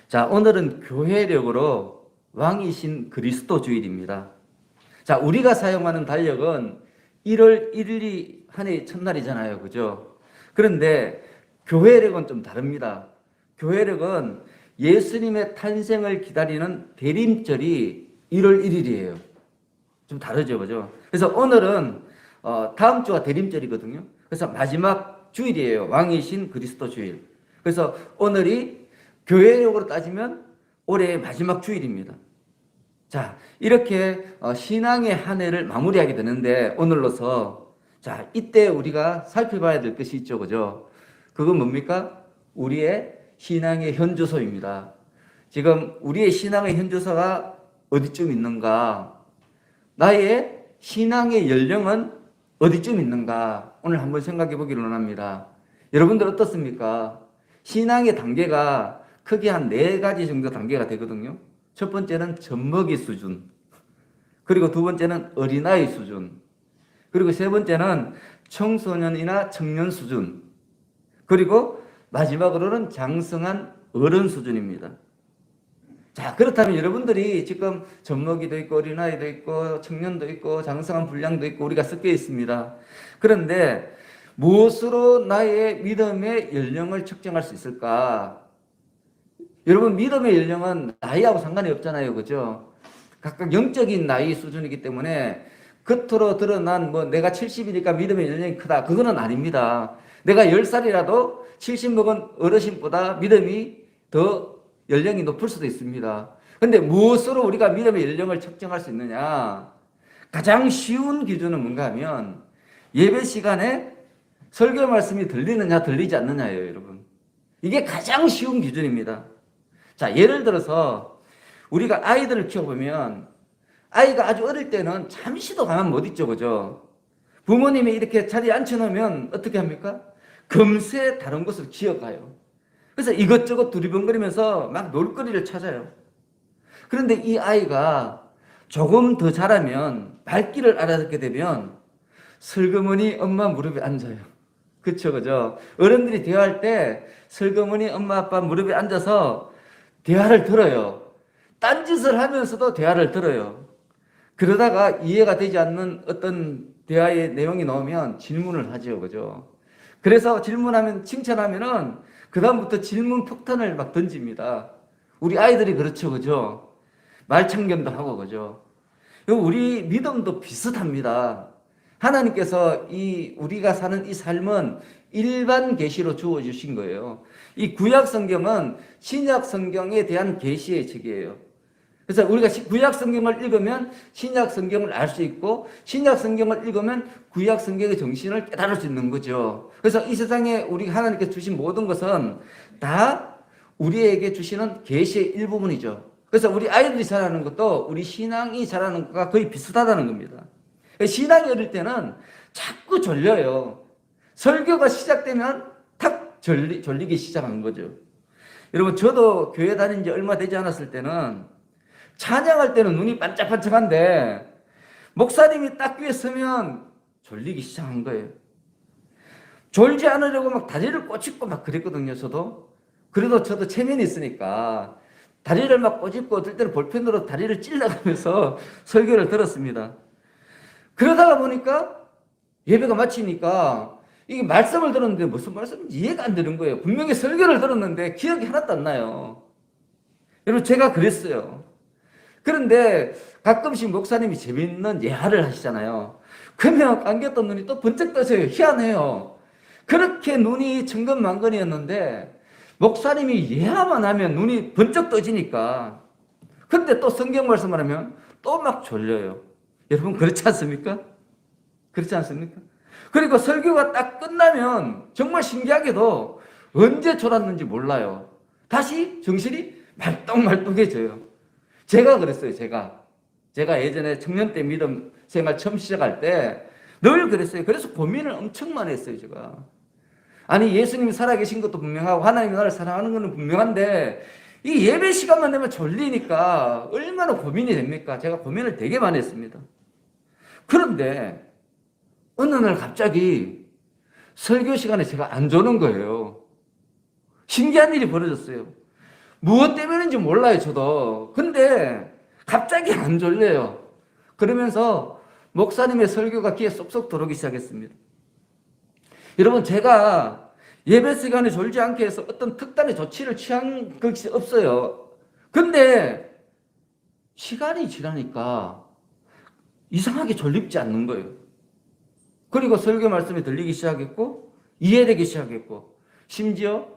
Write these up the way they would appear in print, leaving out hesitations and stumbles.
자, 오늘은 교회력으로 왕이신 그리스도 주일입니다. 자, 우리가 사용하는 달력은 1월 1일이 한 해 첫날이잖아요. 그죠? 그런데 교회력은 좀 다릅니다. 교회력은 예수님의 탄생을 기다리는 대림절이 1월 1일이에요. 좀 다르죠. 그죠? 그래서 오늘은 다음 주가 대림절이거든요. 그래서 마지막 주일이에요. 왕이신 그리스도 주일. 그래서 오늘이 교회력으로 따지면 올해의 마지막 주일입니다. 자, 이렇게 신앙의 한 해를 마무리하게 되는데 오늘로서 자, 이때 우리가 살펴봐야 될 것이 있죠. 그죠? 그건 뭡니까? 우리의 신앙의 현주소입니다. 지금 우리의 신앙의 현주소가 어디쯤 있는가? 나의 신앙의 연령은 어디쯤 있는가? 오늘 한번 생각해 보기를 원합니다. 여러분들 어떻습니까? 신앙의 단계가 크게 한 4가지 정도 단계가 되거든요. 첫 번째는 젖먹이 수준, 그리고 두 번째는 어린아이 수준, 그리고 세 번째는 청소년이나 청년 수준, 그리고 마지막으로는 장성한 어른 수준입니다. 자, 그렇다면 여러분들이 지금 젖먹이도 있고 어린아이도 있고 청년도 있고 장성한 분량도 있고 우리가 섞여 있습니다. 그런데 무엇으로 나의 믿음의 연령을 측정할 수 있을까? 여러분, 믿음의 연령은 나이하고 상관이 없잖아요. 그죠? 각각 영적인 나이 수준이기 때문에 겉으로 드러난 내가 70이니까 믿음의 연령이 크다. 그거는 아닙니다. 내가 10살이라도 70 먹은 어르신보다 믿음이 더 연령이 높을 수도 있습니다. 근데 무엇으로 우리가 믿음의 연령을 측정할 수 있느냐? 가장 쉬운 기준은 뭔가 하면 예배 시간에 설교 말씀이 들리느냐 들리지 않느냐예요. 여러분, 이게 가장 쉬운 기준입니다. 자, 예를 들어서 우리가 아이들을 키워보면 아이가 아주 어릴 때는 잠시도 가만 못 있죠. 그죠? 부모님이 이렇게 자리에 앉혀놓으면 어떻게 합니까? 금세 다른 것을 기억해요. 그래서 이것저것 두리번거리면서 막 놀거리를 찾아요. 그런데 이 아이가 조금 더 자라면 발길을 알아듣게 되면 슬그머니 엄마 무릎에 앉아요. 그쵸, 그죠? 어른들이 대화할 때 슬그머니 엄마 아빠 무릎에 앉아서 대화를 들어요. 딴짓을 하면서도 대화를 들어요. 그러다가 이해가 되지 않는 어떤 대화의 내용이 나오면 질문을 하죠. 그죠? 그래서 질문하면, 칭찬하면은 그다음부터 질문 폭탄을 막 던집니다. 우리 아이들이 그렇죠. 그죠? 말참견도 하고, 그죠? 우리 믿음도 비슷합니다. 하나님께서 우리가 사는 이 삶은 일반 계시로 주어 주신 거예요. 이 구약 성경은 신약 성경에 대한 계시의 책이에요. 그래서 우리가 구약 성경을 읽으면 신약 성경을 알 수 있고 신약 성경을 읽으면 구약 성경의 정신을 깨달을 수 있는 거죠. 그래서 이 세상에 우리 하나님께서 주신 모든 것은 다 우리에게 주시는 계시의 일부분이죠. 그래서 우리 아이들이 자라는 것도 우리 신앙이 자라는 것과 거의 비슷하다는 겁니다. 신앙이 어릴 때는 자꾸 졸려요. 설교가 시작되면 탁 졸리기 시작하는 거죠. 여러분, 저도 교회 다닌 지 얼마 되지 않았을 때는 찬양할 때는 눈이 반짝반짝한데 목사님이 딱 위에 서면 졸리기 시작한 거예요. 졸지 않으려고 막 다리를 꼬집고 막 그랬거든요. 그래도 저도 체면이 있으니까 다리를 막 꼬집고 어떨 때는 볼펜으로 다리를 찔러가면서 설교를 들었습니다. 그러다가 보니까 예배가 마치니까 이게 말씀을 들었는데 무슨 말씀인지 이해가 안 되는 거예요. 분명히 설교를 들었는데 기억이 하나도 안 나요. 여러분, 제가 그랬어요. 그런데 가끔씩 목사님이 재밌는 예화를 하시잖아요. 그러면 감겼던 눈이 또 번쩍 떠져요. 희한해요. 그렇게 눈이 천근만근이었는데 목사님이 예화만 하면 눈이 번쩍 떠지니까, 근데 또 성경 말씀을 하면 또 막 졸려요. 여러분, 그렇지 않습니까? 그렇지 않습니까? 그리고 설교가 딱 끝나면 정말 신기하게도 언제 졸았는지 몰라요. 다시 정신이 말똥말똥해져요. 제가 그랬어요. 제가 예전에 청년 때 믿음 생활 처음 시작할 때 늘 그랬어요. 그래서 고민을 엄청 많이 했어요. 제가. 아니, 예수님이 살아계신 것도 분명하고 하나님이 나를 사랑하는 것은 분명한데 이 예배 시간만 되면 졸리니까 얼마나 고민이 됩니까? 제가 고민을 되게 많이 했습니다. 그런데 어느 날 갑자기 설교 시간에 제가 안 조는 거예요. 신기한 일이 벌어졌어요. 무엇 때문인지 몰라요, 저도. 근데 갑자기 안 졸려요. 그러면서 목사님의 설교가 귀에 쏙쏙 들어오기 시작했습니다. 여러분, 제가 예배 시간에 졸지 않게 해서 어떤 특단의 조치를 취한 것이 없어요. 근데 시간이 지나니까 이상하게 졸립지 않는 거예요. 그리고 설교 말씀이 들리기 시작했고 이해되기 시작했고 심지어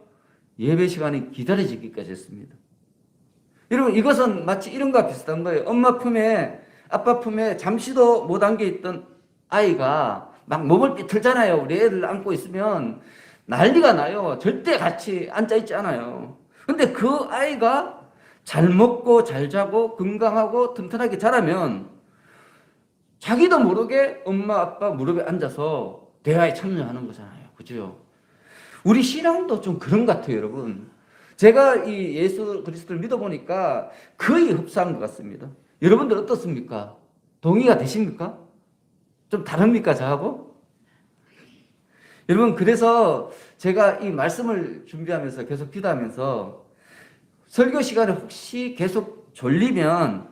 예배 시간이 기다려지기까지 했습니다. 여러분, 이것은 마치 이런 거와 비슷한 거예요. 엄마 품에, 아빠 품에 잠시도 못 안겨 있던 아이가 막 몸을 삐틀잖아요. 우리 애를 안고 있으면 난리가 나요. 절대 같이 앉아 있지 않아요. 근데 그 아이가 잘 먹고 잘 자고 건강하고 튼튼하게 자라면 자기도 모르게 엄마 아빠 무릎에 앉아서 대화에 참여하는 거잖아요. 그죠? 우리 신앙도 좀 그런 것 같아요, 여러분. 제가 이 예수 그리스도를 믿어보니까 거의 흡사한 것 같습니다. 여러분들 어떻습니까? 동의가 되십니까? 좀 다릅니까, 저하고? 여러분, 그래서 제가 이 말씀을 준비하면서 계속 기도하면서 설교 시간에 혹시 계속 졸리면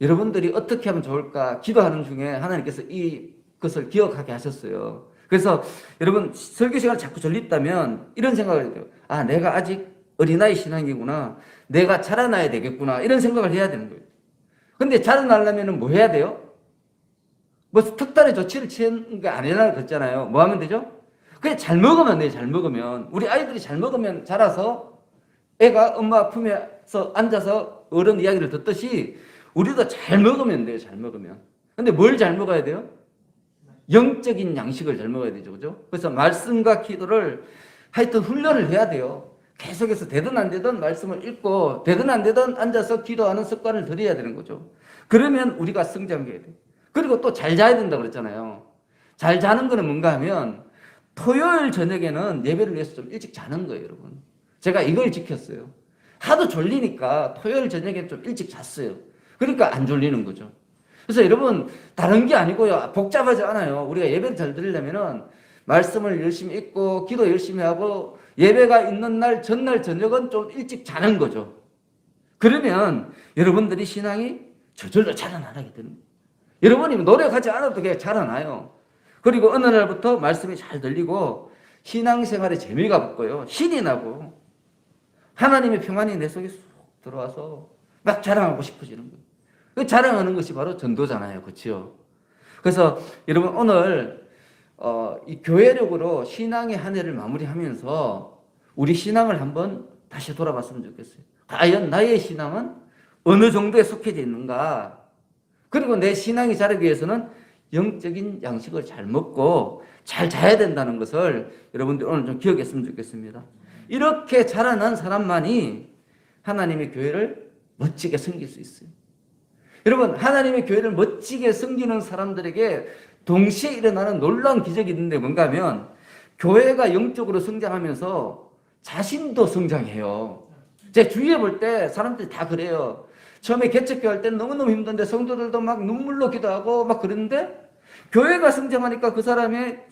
여러분들이 어떻게 하면 좋을까 기도하는 중에 하나님께서 이것을 기억하게 하셨어요. 그래서 여러분, 설교 시간에 자꾸 졸립다면 이런 생각을 해요. 아, 내가 아직 어린아이 신앙이구나. 내가 자라나야 되겠구나. 이런 생각을 해야 되는 거예요. 근데 자라나려면 뭐 해야 돼요? 뭐 특단의 조치를 취하는 게 아니라고 그랬잖아요. 뭐 하면 되죠? 그냥 잘 먹으면 돼요. 잘 먹으면. 우리 아이들이 잘 먹으면 자라서 애가 엄마 품에서 앉아서 어른 이야기를 듣듯이 우리도 잘 먹으면 돼요. 잘 먹으면. 근데 뭘 잘 먹어야 돼요? 영적인 양식을 잘 먹어야 되죠. 그죠? 그래서 말씀과 기도를 하여튼 훈련을 해야 돼요. 계속해서 되든 안 되든 말씀을 읽고 되든 안 되든 앉아서 기도하는 습관을 들여야 되는 거죠. 그러면 우리가 성장해야 돼요. 그리고 또 잘 자야 된다고 그랬잖아요. 잘 자는 거는 뭔가 하면 토요일 저녁에는 예배를 위해서 좀 일찍 자는 거예요, 여러분. 제가 이걸 지켰어요. 하도 졸리니까 토요일 저녁에 좀 일찍 잤어요. 그러니까 안 졸리는 거죠. 그래서 여러분, 다른 게 아니고요. 복잡하지 않아요. 우리가 예배를 잘 드리려면은 말씀을 열심히 읽고 기도 열심히 하고 예배가 있는 날 전날 저녁은 좀 일찍 자는 거죠. 그러면 여러분들이 신앙이 저절로 자라나게 되는 거예요. 여러분이 노력하지 않아도 그냥 자라나요. 그리고 어느 날부터 말씀이 잘 들리고 신앙생활에 재미가 붙고요. 신이 나고 하나님의 평안이 내 속에 쏙 들어와서 막 자랑하고 싶어지는 거예요. 그 자랑하는 것이 바로 전도잖아요. 그렇죠? 그래서 여러분, 오늘 이 교회력으로 신앙의 한 해를 마무리하면서 우리 신앙을 한번 다시 돌아봤으면 좋겠어요. 과연 나의 신앙은 어느 정도에 속해져 있는가? 그리고 내 신앙이 자라기 위해서는 영적인 양식을 잘 먹고 잘 자야 된다는 것을 여러분들 오늘 좀 기억했으면 좋겠습니다. 이렇게 자라난 사람만이 하나님의 교회를 멋지게 섬길 수 있어요. 여러분, 하나님의 교회를 멋지게 섬기는 사람들에게 동시에 일어나는 놀라운 기적이 있는데 뭔가 하면 교회가 영적으로 성장하면서 자신도 성장해요. 제 주위에 볼 때 사람들이 다 그래요. 처음에 개척교 할 때는 너무너무 힘든데 성도들도 막 눈물로 기도하고 막 그러는데 교회가 성장하니까 그 사람의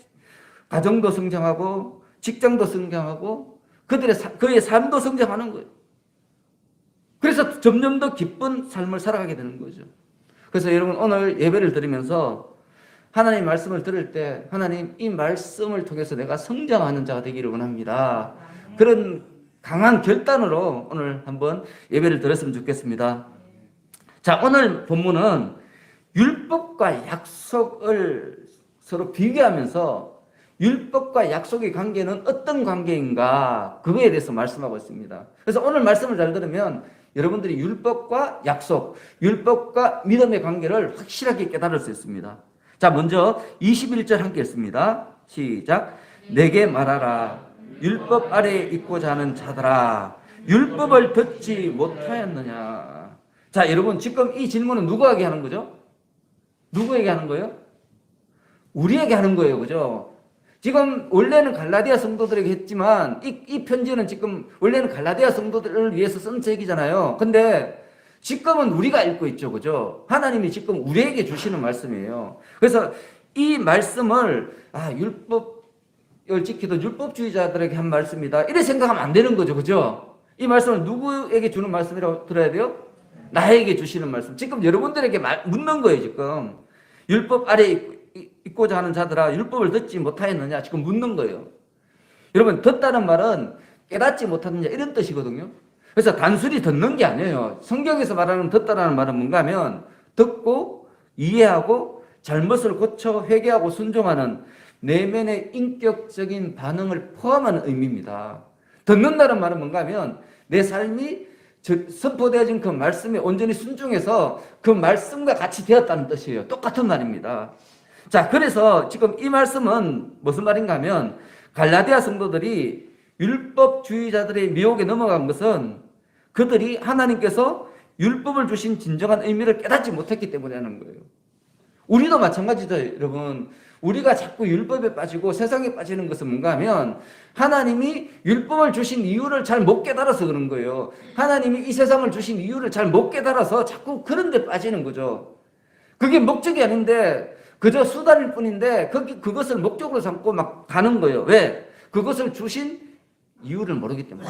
가정도 성장하고 직장도 성장하고 그의 삶도 성장하는 거예요. 그래서 점점 더 기쁜 삶을 살아가게 되는 거죠. 그래서 여러분, 오늘 예배를 드리면서 하나님 말씀을 들을 때 하나님, 이 말씀을 통해서 내가 성장하는 자가 되기를 원합니다. 그런 강한 결단으로 오늘 한번 예배를 드렸으면 좋겠습니다. 자, 오늘 본문은 율법과 약속을 서로 비교하면서 율법과 약속의 관계는 어떤 관계인가, 그거에 대해서 말씀하고 있습니다. 그래서 오늘 말씀을 잘 들으면 여러분들이 율법과 약속, 율법과 믿음의 관계를 확실하게 깨달을 수 있습니다. 자, 먼저 21절 함께 읽습니다. 시작. 내게 말하라. 율법 아래에 있고자 하는 자들아, 율법을 듣지 못하였느냐. 자, 여러분, 지금 이 질문은 누구에게 하는 거죠? 누구에게 하는 거예요? 우리에게 하는 거예요. 그죠? 지금 원래는 갈라디아 성도들에게 했지만 이 편지는 지금 원래는 갈라디아 성도들을 위해서 쓴 책이잖아요. 근데 지금은 우리가 읽고 있죠. 그죠? 하나님이 지금 우리에게 주시는 말씀이에요. 그래서 이 말씀을 율법을 지키던 율법주의자들에게 한 말씀이다, 이렇게 생각하면 안 되는 거죠. 그죠? 이 말씀을 누구에게 주는 말씀이라고 들어야 돼요? 나에게 주시는 말씀. 지금 여러분들에게 묻는 거예요, 지금. 율법 아래에 있고자 하는 자들아, 율법을 듣지 못하였느냐? 지금 묻는 거예요. 여러분, 듣다는 말은 깨닫지 못하느냐, 이런 뜻이거든요. 그래서 단순히 듣는 게 아니에요. 성경에서 말하는 듣다라는 말은 뭔가 하면 듣고 이해하고 잘못을 고쳐 회개하고 순종하는 내면의 인격적인 반응을 포함하는 의미입니다. 듣는다는 말은 뭔가 하면 내 삶이 선포되어진 그 말씀에 온전히 순종해서 그 말씀과 같이 되었다는 뜻이에요. 똑같은 말입니다. 자, 그래서 지금 이 말씀은 무슨 말인가 하면 갈라디아 성도들이 율법주의자들의 미혹에 넘어간 것은 그들이 하나님께서 율법을 주신 진정한 의미를 깨닫지 못했기 때문에 하는 거예요. 우리도 마찬가지죠, 여러분. 우리가 자꾸 율법에 빠지고 세상에 빠지는 것은 뭔가 하면 하나님이 율법을 주신 이유를 잘 못 깨달아서 그런 거예요. 하나님이 이 세상을 주신 이유를 잘 못 깨달아서 자꾸 그런 데 빠지는 거죠. 그게 목적이 아닌데 그저 수단일 뿐인데 그것을 목적으로 삼고 막 가는 거예요. 왜? 그것을 주신 이유를 모르기 때문에.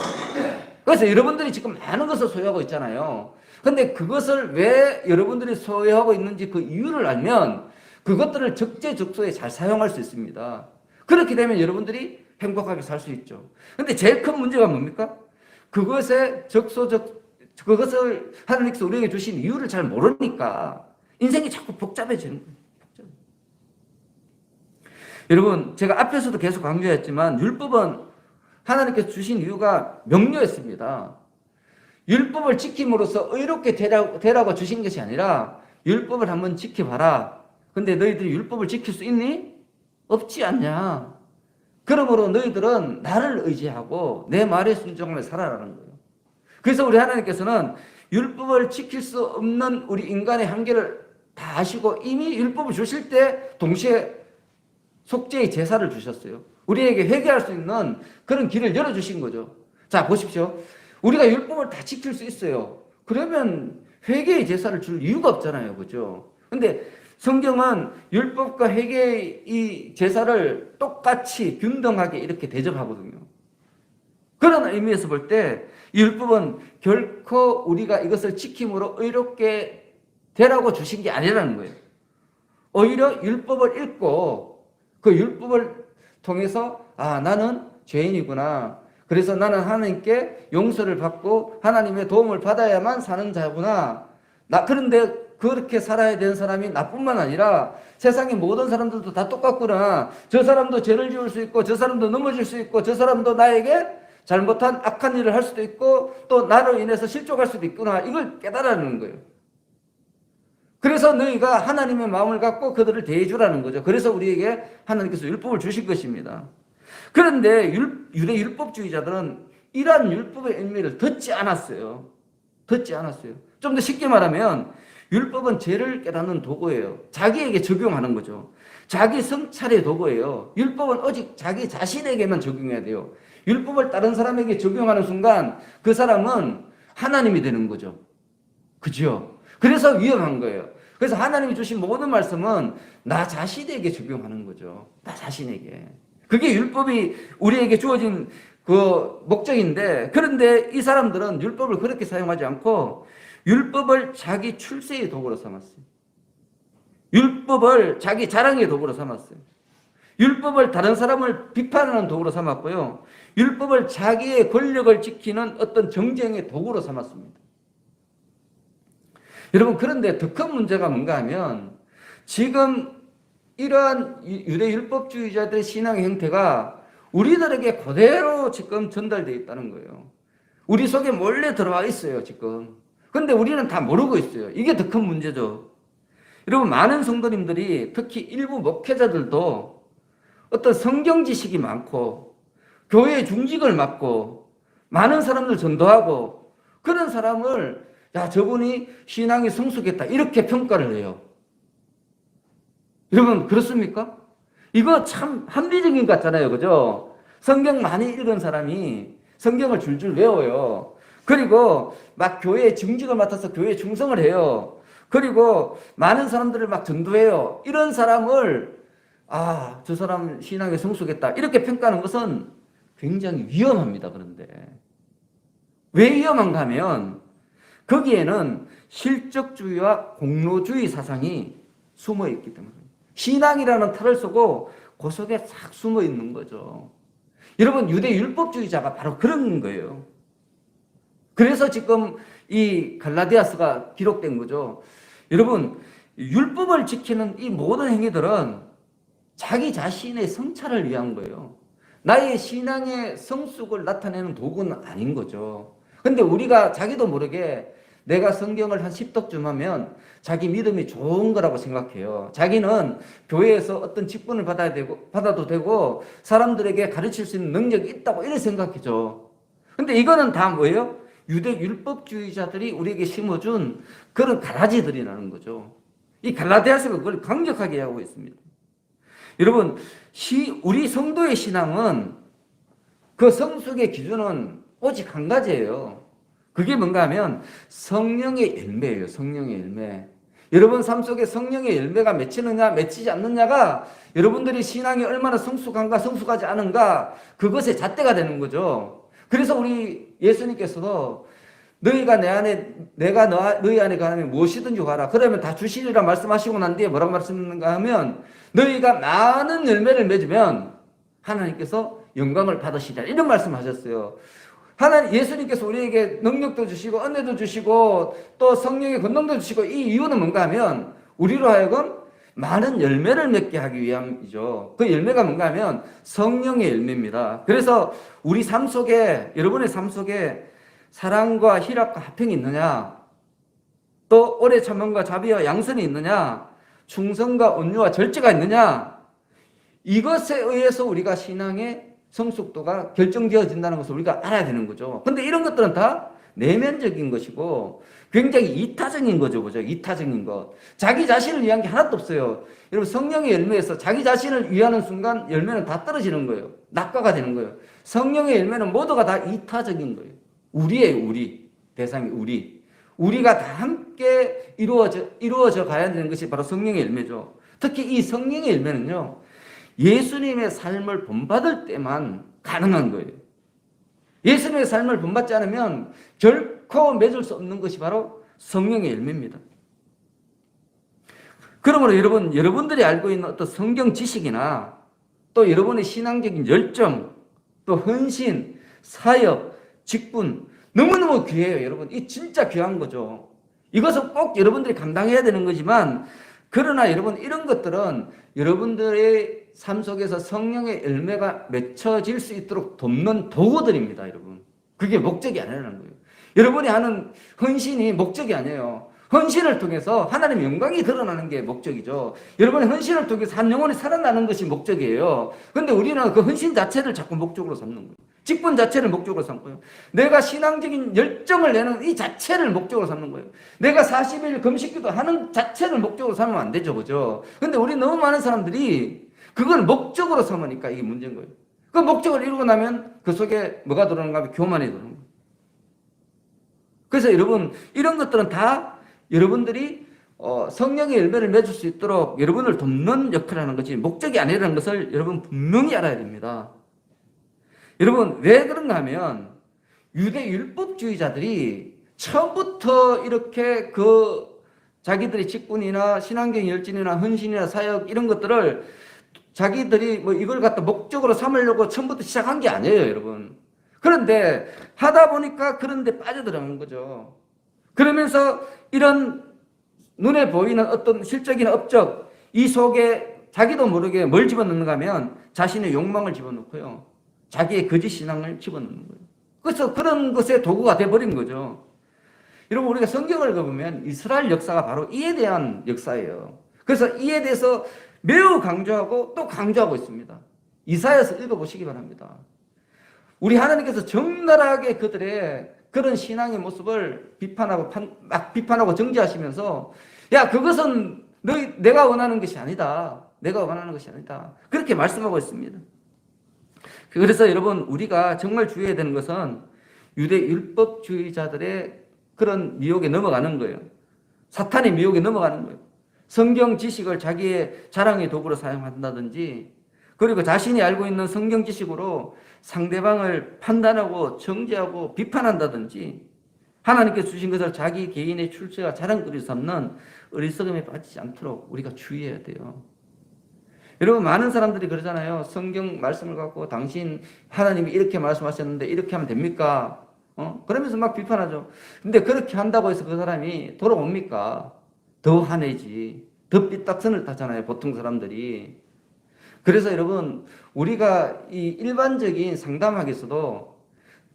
그래서 여러분들이 지금 많은 것을 소유하고 있잖아요. 근데 그것을 왜 여러분들이 소유하고 있는지 그 이유를 알면 그것들을 적재적소에 잘 사용할 수 있습니다. 그렇게 되면 여러분들이 행복하게 살 수 있죠. 근데 제일 큰 문제가 뭡니까? 그것을 하나님께서 우리에게 주신 이유를 잘 모르니까 인생이 자꾸 복잡해지는 거예요. 여러분, 제가 앞에서도 계속 강조했지만 율법은 하나님께서 주신 이유가 명료했습니다. 율법을 지킴으로써 의롭게 되라고 주신 것이 아니라 율법을 한번 지켜봐라. 근데 너희들이 율법을 지킬 수 있니? 없지 않냐. 그러므로 너희들은 나를 의지하고 내 말에 순종하며 살아라는 거예요. 그래서 우리 하나님께서는 율법을 지킬 수 없는 우리 인간의 한계를 다 아시고 이미 율법을 주실 때 동시에 속죄의 제사를 주셨어요. 우리에게 회개할 수 있는 그런 길을 열어주신 거죠. 자, 보십시오. 우리가 율법을 다 지킬 수 있어요. 그러면 회개의 제사를 줄 이유가 없잖아요. 그죠? 근데 성경은 율법과 회개의 이 제사를 똑같이 균등하게 이렇게 대접하거든요. 그런 의미에서 볼 때 율법은 결코 우리가 이것을 지킴으로 의롭게 되라고 주신 게 아니라는 거예요. 오히려 율법을 읽고 그 율법을 통해서 나는 죄인이구나. 그래서 나는 하나님께 용서를 받고 하나님의 도움을 받아야만 사는 자구나. 그런데 그렇게 살아야 되는 사람이 나뿐만 아니라 세상의 모든 사람들도 다 똑같구나. 저 사람도 죄를 지을 수 있고 저 사람도 넘어질 수 있고 저 사람도 나에게 잘못한 악한 일을 할 수도 있고 또 나로 인해서 실족할 수도 있구나. 이걸 깨달아내는 거예요. 그래서 너희가 하나님의 마음을 갖고 그들을 대해주라는 거죠. 그래서 우리에게 하나님께서 율법을 주신 것입니다. 그런데 유대 율법주의자들은 이러한 율법의 의미를 듣지 않았어요. 좀 더 쉽게 말하면 율법은 죄를 깨닫는 도구예요. 자기에게 적용하는 거죠. 자기 성찰의 도구예요. 율법은 오직 자기 자신에게만 적용해야 돼요. 율법을 다른 사람에게 적용하는 순간 그 사람은 하나님이 되는 거죠. 그죠? 그래서 위험한 거예요. 그래서 하나님이 주신 모든 말씀은 나 자신에게 적용하는 거죠. 나 자신에게. 그게 율법이 우리에게 주어진 그 목적인데, 그런데 이 사람들은 율법을 그렇게 사용하지 않고 율법을 자기 출세의 도구로 삼았어요. 율법을 자기 자랑의 도구로 삼았어요. 율법을 다른 사람을 비판하는 도구로 삼았고요. 율법을 자기의 권력을 지키는 어떤 정쟁의 도구로 삼았습니다. 여러분, 그런데 더 큰 문제가 뭔가 하면 지금 이러한 유대 율법주의자들의 신앙의 형태가 우리들에게 그대로 지금 전달되어 있다는 거예요. 우리 속에 몰래 들어와 있어요, 지금. 근데 우리는 다 모르고 있어요. 이게 더 큰 문제죠. 여러분, 많은 성도님들이 특히 일부 목회자들도 어떤 성경 지식이 많고 교회 중직을 맡고 많은 사람들 전도하고 그런 사람을 저분이 신앙이 성숙했다 이렇게 평가를 해요. 여러분, 그렇습니까? 이거 참 합리적인 것 같잖아요. 그죠? 성경 많이 읽은 사람이 성경을 줄줄 외워요. 그리고 막 교회에 중직을 맡아서 교회에 충성을 해요. 그리고 많은 사람들을 막 전도해요. 이런 사람을 저 사람 신앙에 성숙했다 이렇게 평가하는 것은 굉장히 위험합니다. 그런데 왜 위험한가 하면 거기에는 실적주의와 공로주의 사상이 숨어 있기 때문에 신앙이라는 틀을 쓰고 그 속에 싹 숨어 있는 거죠. 여러분, 유대 율법주의자가 바로 그런 거예요. 그래서 지금 이 갈라디아서가 기록된 거죠. 여러분, 율법을 지키는 이 모든 행위들은 자기 자신의 성찰을 위한 거예요. 나의 신앙의 성숙을 나타내는 도구는 아닌 거죠. 근데 우리가 자기도 모르게 내가 성경을 한 10독쯤 하면 자기 믿음이 좋은 거라고 생각해요. 자기는 교회에서 어떤 직분을 받아도 되고 사람들에게 가르칠 수 있는 능력이 있다고 이렇게 생각해죠. 근데 이거는 다 뭐예요? 유대 율법주의자들이 우리에게 심어준 그런 가라지들이라는 거죠. 이 갈라디아서가 그걸 강력하게 하고 있습니다. 여러분, 우리 성도의 신앙은 그 성숙의 기준은 오직 한 가지예요. 그게 뭔가 하면 성령의 열매예요. 성령의 열매. 여러분 삶 속에 성령의 열매가 맺히느냐 맺히지 않느냐가 여러분들이 신앙이 얼마나 성숙한가 성숙하지 않은가 그것의 잣대가 되는 거죠. 그래서 우리 예수님께서도 너희가 내 안에 내가 너희 안에 가면 무엇이든지 가라. 그러면 다 주시리라 말씀하시고 난 뒤에 뭐라고 말씀하는가 하면 너희가 많은 열매를 맺으면 하나님께서 영광을 받으시리라. 이런 말씀하셨어요. 하나님 예수님께서 우리에게 능력도 주시고 은혜도 주시고 또 성령의 권능도 주시고 이 이유는 뭔가 하면 우리로 하여금 많은 열매를 맺게 하기 위함이죠. 그 열매가 뭔가 하면 성령의 열매입니다. 그래서 우리 삶 속에 여러분의 삶 속에 사랑과 희락과 화평이 있느냐 또 오래 참음과 자비와 양선이 있느냐 충성과 온유와 절제가 있느냐 이것에 의해서 우리가 신앙의 성숙도가 결정되어진다는 것을 우리가 알아야 되는 거죠. 근데 이런 것들은 다 내면적인 것이고 굉장히 이타적인 거죠. 그죠? 이타적인 것. 자기 자신을 위한 게 하나도 없어요. 여러분 성령의 열매에서 자기 자신을 위하는 순간 열매는 다 떨어지는 거예요. 낙과가 되는 거예요. 성령의 열매는 모두가 다 이타적인 거예요. 우리예요. 우리. 대상이 우리. 우리가 다 함께 이루어져 가야 되는 것이 바로 성령의 열매죠. 특히 이 성령의 열매는요. 예수님의 삶을 본받을 때만 가능한 거예요. 예수님의 삶을 본받지 않으면 결코 맺을 수 없는 것이 바로 성령의 열매입니다. 그러므로 여러분들이 알고 있는 어떤 성경 지식이나 또 여러분의 신앙적인 열정, 또 헌신, 사역, 직분 너무너무 귀해요. 여러분, 이 진짜 귀한 거죠. 이것은 꼭 여러분들이 감당해야 되는 거지만 그러나 여러분 이런 것들은 여러분들의 삶 속에서 성령의 열매가 맺혀질 수 있도록 돕는 도구들입니다. 여러분 그게 목적이 아니라는 거예요. 여러분이 하는 헌신이 목적이 아니에요. 헌신을 통해서 하나님의 영광이 드러나는 게 목적이죠. 여러분의 헌신을 통해서 한 영혼이 살아나는 것이 목적이에요. 그런데 우리는 그 헌신 자체를 자꾸 목적으로 삼는 거예요. 직분 자체를 목적으로 삼고요. 내가 신앙적인 열정을 내는 이 자체를 목적으로 삼는 거예요. 내가 40일 금식기도 하는 자체를 목적으로 삼으면 안 되죠. 그죠? 근데 우리 너무 많은 사람들이 그걸 목적으로 삼으니까 이게 문제인 거예요. 그 목적을 이루고 나면 그 속에 뭐가 들어오는가 하면 교만이 들어오는 거예요. 그래서 여러분 이런 것들은 다 여러분들이 성령의 열매를 맺을 수 있도록 여러분을 돕는 역할을 하는 거지 목적이 아니라는 것을 여러분 분명히 알아야 됩니다. 여러분 왜 그런가 하면 유대 율법주의자들이 처음부터 이렇게 자기들의 직분이나 신앙적인 열진이나 헌신이나 사역 이런 것들을 자기들이 뭐 이걸 갖다 목적으로 삼으려고 처음부터 시작한 게 아니에요, 여러분. 그런데 하다 보니까 그런데 빠져들어간 거죠. 그러면서 이런 눈에 보이는 어떤 실적이나 업적 이 속에 자기도 모르게 뭘 집어넣는가 하면 자신의 욕망을 집어넣고요. 자기의 거짓 신앙을 집어넣는 거예요. 그래서 그런 것의 도구가 돼버린 거죠. 여러분 우리가 성경을 읽어보면 이스라엘 역사가 바로 이에 대한 역사예요. 그래서 이에 대해서 매우 강조하고 또 강조하고 있습니다. 이사야서 읽어보시기 바랍니다. 우리 하나님께서 적나라하게 그들의 그런 신앙의 모습을 비판하고 정죄하시면서 야 그것은 내가 원하는 것이 아니다. 내가 원하는 것이 아니다. 그렇게 말씀하고 있습니다. 그래서 여러분 우리가 정말 주의해야 되는 것은 유대 율법주의자들의 그런 미혹에 넘어가는 거예요. 사탄의 미혹에 넘어가는 거예요. 성경 지식을 자기의 자랑의 도구로 사용한다든지 그리고 자신이 알고 있는 성경 지식으로 상대방을 판단하고 정죄하고 비판한다든지 하나님께 주신 것을 자기 개인의 출세와 자랑거리 삼는 어리석음에 빠지지 않도록 우리가 주의해야 돼요. 여러분, 많은 사람들이 그러잖아요. 성경 말씀을 갖고 당신 하나님이 이렇게 말씀하셨는데 이렇게 하면 됩니까? 그러면서 막 비판하죠. 근데 그렇게 한다고 해서 그 사람이 돌아옵니까? 더 화내지. 더 삐딱선을 타잖아요, 보통 사람들이. 그래서 여러분, 우리가 이 일반적인 상담학에서도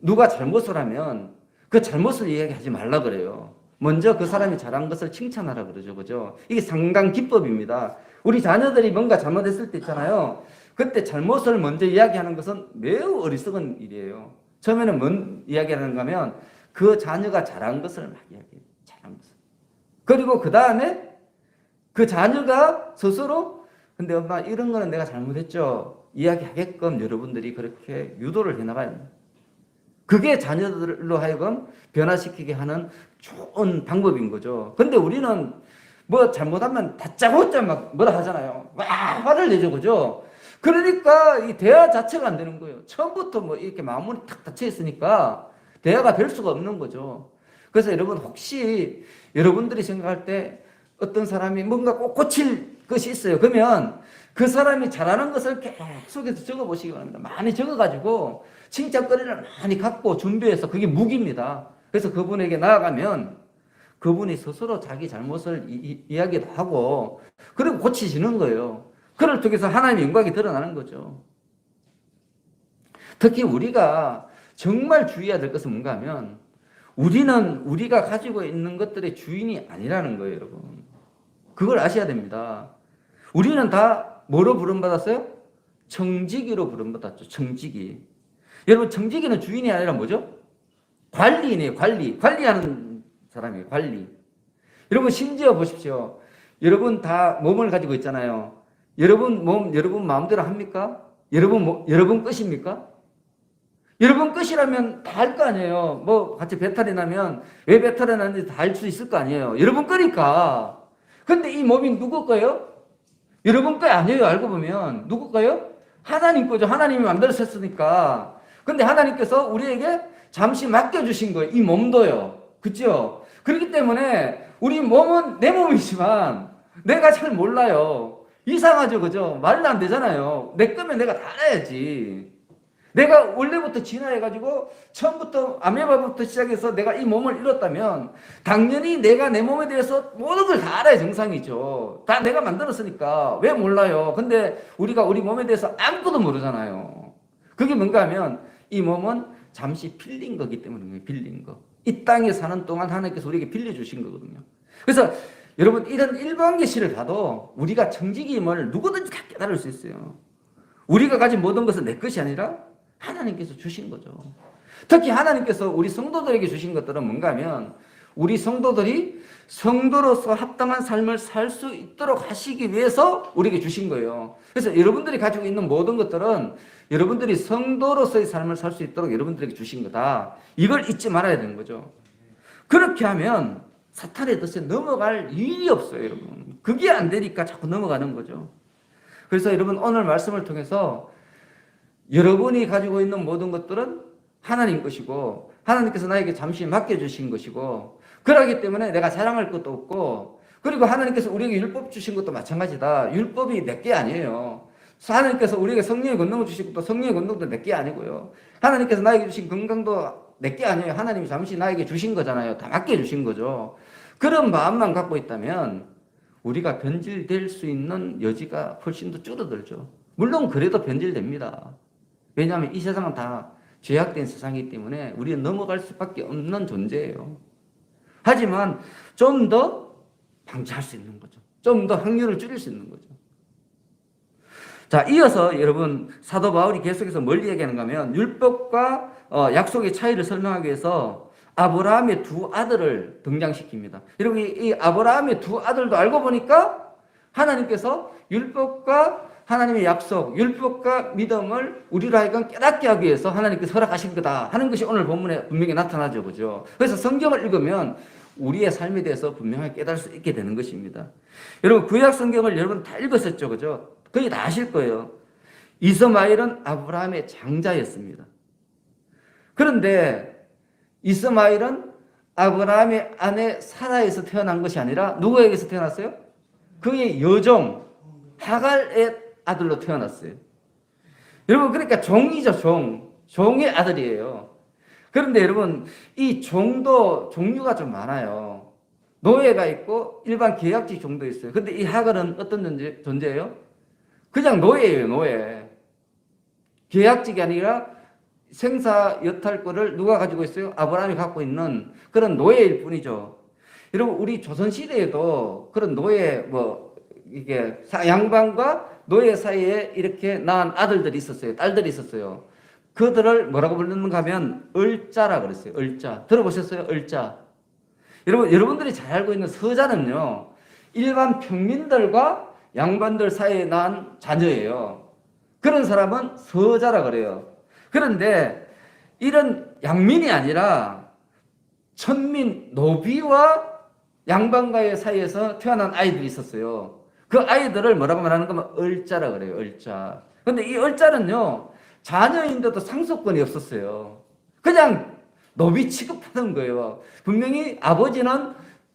누가 잘못을 하면 그 잘못을 이야기하지 말라 그래요. 먼저 그 사람이 잘한 것을 칭찬하라 그러죠. 그죠? 이게 상당 기법입니다. 우리 자녀들이 뭔가 잘못했을 때 있잖아요. 그때 잘못을 먼저 이야기하는 것은 매우 어리석은 일이에요. 처음에는 뭔 이야기하는가 하면 그 자녀가 잘한 것을 막 이야기해요. 잘한 것을. 그리고 그 다음에 그 자녀가 스스로 근데 엄마 이런 거는 내가 잘못했죠. 이야기하게끔 여러분들이 그렇게 유도를 해나가야 합니다. 그게 자녀들로 하여금 변화시키게 하는 좋은 방법인 거죠. 근데 우리는 뭐 잘못하면 다짜고짜 막 뭐라 하잖아요. 와, 화를 내죠. 그죠? 그러니까 이 대화 자체가 안 되는 거예요. 처음부터 뭐 이렇게 마음이 탁 닫혀 있으니까 대화가 될 수가 없는 거죠. 그래서 여러분, 혹시 여러분들이 생각할 때 어떤 사람이 뭔가 꼭 고칠 것이 있어요. 그러면 그 사람이 잘하는 것을 계속해서 적어보시기 바랍니다. 많이 적어가지고 칭찬거리를 많이 갖고 준비해서 그게 무기입니다. 그래서 그분에게 나아가면 그분이 스스로 자기 잘못을 이야기도 하고 그리고 고치시는 거예요. 그를 통해서 하나님의 영광이 드러나는 거죠. 특히 우리가 정말 주의해야 될 것은 뭔가 하면 우리는 우리가 가지고 있는 것들의 주인이 아니라는 거예요, 여러분. 그걸 아셔야 됩니다. 우리는 다 뭐로 부름받았어요? 청지기로 부름받았죠. 청지기. 여러분, 청지기는 주인이 아니라 뭐죠? 관리인이에요. 관리하는 사람이에요. 관리. 여러분, 심지어 보십시오. 여러분 다 몸을 가지고 있잖아요. 여러분 몸 여러분 마음대로 합니까? 여러분 것입니까? 여러분 것이라면 다 할 거 아니에요. 뭐 같이 배탈이 나면 왜 배탈이 났는지 다 알 수 있을 거 아니에요. 여러분 거니까. 근데 이 몸이 누구 거예요? 여러분 거 아니에요. 알고 보면 누구 거예요? 하나님 거죠. 하나님이 만들었으니까. 근데 하나님께서 우리에게 잠시 맡겨주신 거예요. 이 몸도요. 그죠? 그렇기 때문에 우리 몸은 내 몸이지만 내가 잘 몰라요. 이상하죠. 그죠? 말도 안 되잖아요. 내 거면 내가 다 알아야지. 내가 원래부터 진화해가지고 처음부터 아메바부터 시작해서 내가 이 몸을 잃었다면 당연히 내가 내 몸에 대해서 모든 걸 다 알아야 정상이죠. 다 내가 만들었으니까 왜 몰라요. 근데 우리가 우리 몸에 대해서 아무것도 모르잖아요. 그게 뭔가 하면 이 몸은 잠시 빌린 거기 때문에 빌린 거. 이 땅에 사는 동안 하나님께서 우리에게 빌려주신 거거든요. 그래서 여러분, 이런 일반계시를 봐도 우리가 청지기임을 누구든지 다 깨달을 수 있어요. 우리가 가진 모든 것은 내 것이 아니라 하나님께서 주신 거죠. 특히 하나님께서 우리 성도들에게 주신 것들은 뭔가 하면 우리 성도들이 성도로서 합당한 삶을 살 수 있도록 하시기 위해서 우리에게 주신 거예요. 그래서 여러분들이 가지고 있는 모든 것들은 여러분들이 성도로서의 삶을 살 수 있도록 여러분들에게 주신 거다. 이걸 잊지 말아야 되는 거죠. 그렇게 하면 사탄의 뜻에 넘어갈 일이 없어요, 여러분. 그게 안 되니까 자꾸 넘어가는 거죠. 그래서 여러분, 오늘 말씀을 통해서 여러분이 가지고 있는 모든 것들은 하나님 것이고 하나님께서 나에게 잠시 맡겨주신 것이고 그러기 때문에 내가 자랑할 것도 없고 그리고 하나님께서 우리에게 율법 주신 것도 마찬가지다. 율법이 내 게 아니에요. 하나님께서 우리에게 성령의 권능을 주신 것도 성령의 권능도 내 게 아니고요. 하나님께서 나에게 주신 건강도 내 게 아니에요. 하나님이 잠시 나에게 주신 거잖아요. 다 맡겨주신 거죠. 그런 마음만 갖고 있다면 우리가 변질될 수 있는 여지가 훨씬 더 줄어들죠. 물론 그래도 변질됩니다. 왜냐하면 이 세상은 다 죄악된 세상이기 때문에 우리는 넘어갈 수밖에 없는 존재예요. 하지만 좀 더 방지할 수 있는 거죠. 좀 더 확률을 줄일 수 있는 거죠. 자, 이어서 여러분, 사도 바울이 계속해서 뭘 얘기하는가 하면 율법과 약속의 차이를 설명하기 위해서 아브라함의 두 아들을 등장시킵니다. 여러분, 이 아브라함의 두 아들도 알고 보니까 하나님께서 율법과 하나님의 약속, 율법과 믿음을 우리로 하여금 깨닫게 하기 위해서 하나님께서 허락하신 거다 하는 것이 오늘 본문에 분명히 나타나죠. 그죠? 그래서 성경을 읽으면 우리의 삶에 대해서 분명하게 깨달을 수 있게 되는 것입니다. 여러분, 구약 성경을 여러분 다 읽으셨죠. 그죠? 거의 다 아실 거예요. 이스마엘은 아브라함의 장자였습니다. 그런데 이스마엘은 아브라함의 아내 사라에서 태어난 것이 아니라 누구에게서 태어났어요? 그의 여종 하갈의 아들로 태어났어요. 여러분, 그러니까 종이죠, 종의 아들이에요. 그런데 여러분, 이 종도 종류가 좀 많아요. 노예가 있고 일반 계약직 종도 있어요. 근데 이 하갈은 어떤 존재예요? 그냥 노예예요, 노예. 계약직이 아니라 생사 여탈권을 누가 가지고 있어요? 아브라함이 갖고 있는 그런 노예일 뿐이죠. 여러분, 우리 조선시대에도 그런 노예, 이게 양반과 노예 사이에 이렇게 낳은 아들들이 있었어요. 딸들이 있었어요. 그들을 뭐라고 부르는가 하면 을자라 그랬어요. 을자. 들어보셨어요? 을자. 여러분들이 잘 알고 있는 서자는요, 일반 평민들과 양반들 사이에 낳은 자녀예요. 그런 사람은 서자라 그래요. 그런데 이런 양민이 아니라 천민, 노비와 양반과의 사이에서 태어난 아이들이 있었어요. 그 아이들을 뭐라고 말하는 거면 을자라 그래요. 을자. 근데 이 을자는요, 자녀인데도 상속권이 없었어요. 그냥 노비 취급하는 거예요. 분명히 아버지는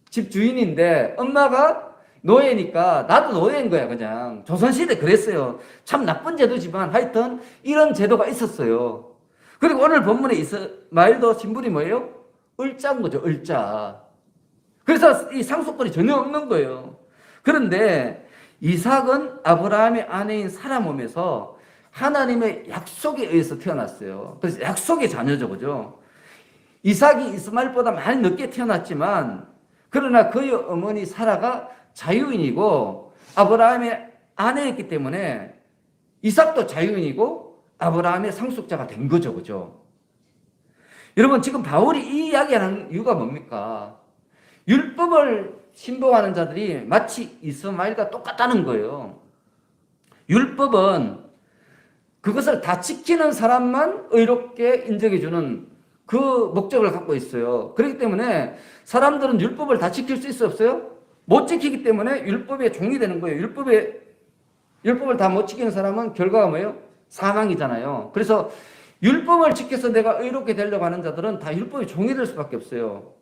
집 주인인데 엄마가 노예니까 나도 노예인 거야. 그냥 조선시대 그랬어요. 참 나쁜 제도지만 하여튼 이런 제도가 있었어요. 그리고 오늘 본문에 이스마엘도 신분이 뭐예요? 을자인 거죠. 을자. 그래서 이 상속권이 전혀 없는 거예요. 그런데 이삭은 아브라함의 아내인 사라 몸에서 하나님의 약속에 의해서 태어났어요. 그래서 약속의 자녀죠, 그죠? 이삭이 이스마엘보다 많이 늦게 태어났지만, 그러나 그의 어머니 사라가 자유인이고 아브라함의 아내였기 때문에 이삭도 자유인이고 아브라함의 상속자가 된 거죠, 그죠? 여러분, 지금 바울이 이 이야기하는 이유가 뭡니까? 율법을 신봉하는 자들이 마치 이스마엘과 똑같다는 거예요. 율법은 그것을 다 지키는 사람만 의롭게 인정해주는 그 목적을 갖고 있어요. 그렇기 때문에 사람들은 율법을 다 지킬 수 있어요, 없어요? 못 지키기 때문에 율법의 종이 되는 거예요. 율법을 다 못 지키는 사람은 결과가 뭐예요? 사망이잖아요. 그래서 율법을 지켜서 내가 의롭게 되려고 하는 자들은 다 율법의 종이 될 수밖에 없어요.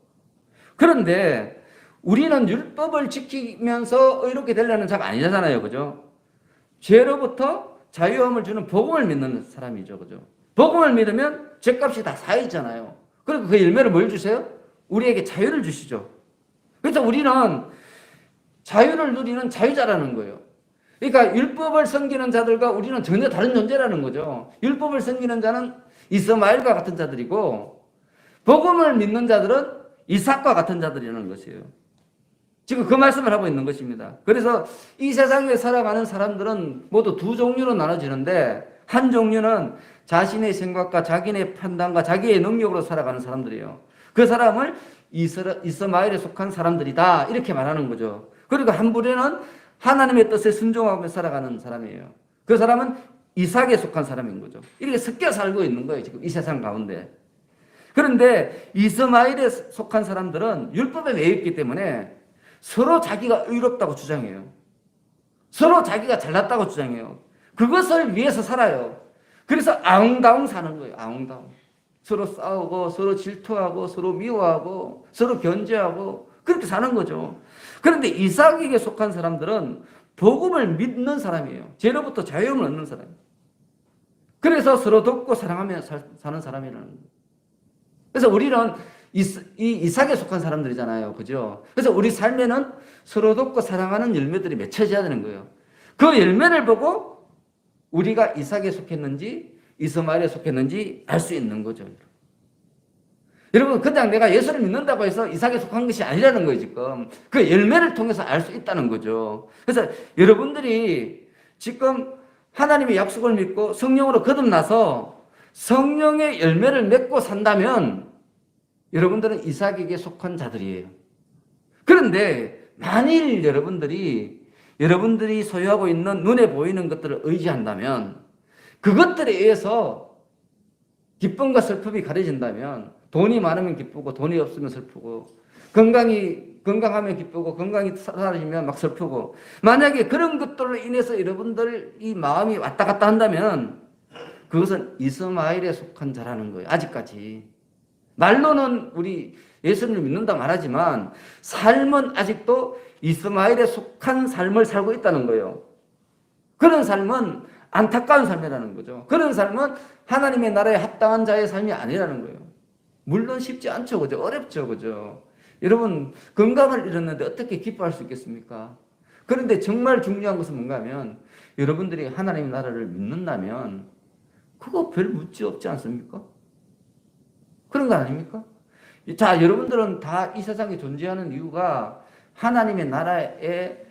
그런데 우리는 율법을 지키면서 의롭게 되려는 자가 아니잖아요. 그죠? 죄로부터 자유함을 주는 복음을 믿는 사람이죠. 그죠? 복음을 믿으면 죄값이 다 쌓이잖아요. 그리고 그 열매를 뭘 주세요? 우리에게 자유를 주시죠. 그래서 우리는 자유를 누리는 자유자라는 거예요. 그러니까 율법을 섬기는 자들과 우리는 전혀 다른 존재라는 거죠. 율법을 섬기는 자는 이스마엘과 같은 자들이고 복음을 믿는 자들은 이삭과 같은 자들이라는 것이에요. 지금 그 말씀을 하고 있는 것입니다. 그래서 이 세상에 살아가는 사람들은 모두 두 종류로 나눠지는데, 한 종류는 자신의 생각과 자기의 판단과 자기의 능력으로 살아가는 사람들이에요. 그 사람을 이스마엘에 속한 사람들이다, 이렇게 말하는 거죠. 그리고 한 부류는 하나님의 뜻에 순종하며 살아가는 사람이에요. 그 사람은 이삭에 속한 사람인 거죠. 이렇게 섞여 살고 있는 거예요, 지금 이 세상 가운데. 그런데 이스마엘에 속한 사람들은 율법에 매여 있기 때문에 서로 자기가 의롭다고 주장해요. 서로 자기가 잘났다고 주장해요. 그것을 위해서 살아요. 그래서 아웅다웅 사는 거예요. 아웅다웅. 서로 싸우고 서로 질투하고 서로 미워하고 서로 견제하고 그렇게 사는 거죠. 그런데 이삭에게 속한 사람들은 복음을 믿는 사람이에요. 죄로부터 자유함을 얻는 사람이에요. 그래서 서로 돕고 사랑하며 사는 사람이라는 거예요. 그래서 우리는 이 이삭에 속한 사람들이잖아요. 그죠? 그래서 우리 삶에는 서로 돕고 사랑하는 열매들이 맺혀져야 되는 거예요. 그 열매를 보고 우리가 이삭에 속했는지 이스마엘에 속했는지 알 수 있는 거죠. 여러분, 그냥 내가 예수를 믿는다고 해서 이삭에 속한 것이 아니라는 거예요, 지금. 그 열매를 통해서 알 수 있다는 거죠. 그래서 여러분들이 지금 하나님의 약속을 믿고 성령으로 거듭나서 성령의 열매를 맺고 산다면 여러분들은 이삭에게 속한 자들이에요. 그런데 만일 여러분들이 소유하고 있는 눈에 보이는 것들을 의지한다면, 그것들에 의해서 기쁨과 슬픔이 가려진다면, 돈이 많으면 기쁘고 돈이 없으면 슬프고, 건강이 건강하면 기쁘고 건강이 사라지면 막 슬프고, 만약에 그런 것들로 인해서 여러분들 이 마음이 왔다 갔다 한다면 그것은 이스마엘에 속한 자라는 거예요. 아직까지. 말로는 우리 예수님을 믿는다 말하지만 삶은 아직도 이스마엘에 속한 삶을 살고 있다는 거예요. 그런 삶은 안타까운 삶이라는 거죠. 그런 삶은 하나님의 나라에 합당한 자의 삶이 아니라는 거예요. 물론 쉽지 않죠. 그죠? 어렵죠. 그죠? 여러분, 건강을 잃었는데 어떻게 기뻐할 수 있겠습니까? 그런데 정말 중요한 것은 뭔가 하면 여러분들이 하나님의 나라를 믿는다면 그거 별 문제 없지 않습니까? 그런 거 아닙니까? 자, 여러분들은 다 이 세상에 존재하는 이유가 하나님의 나라의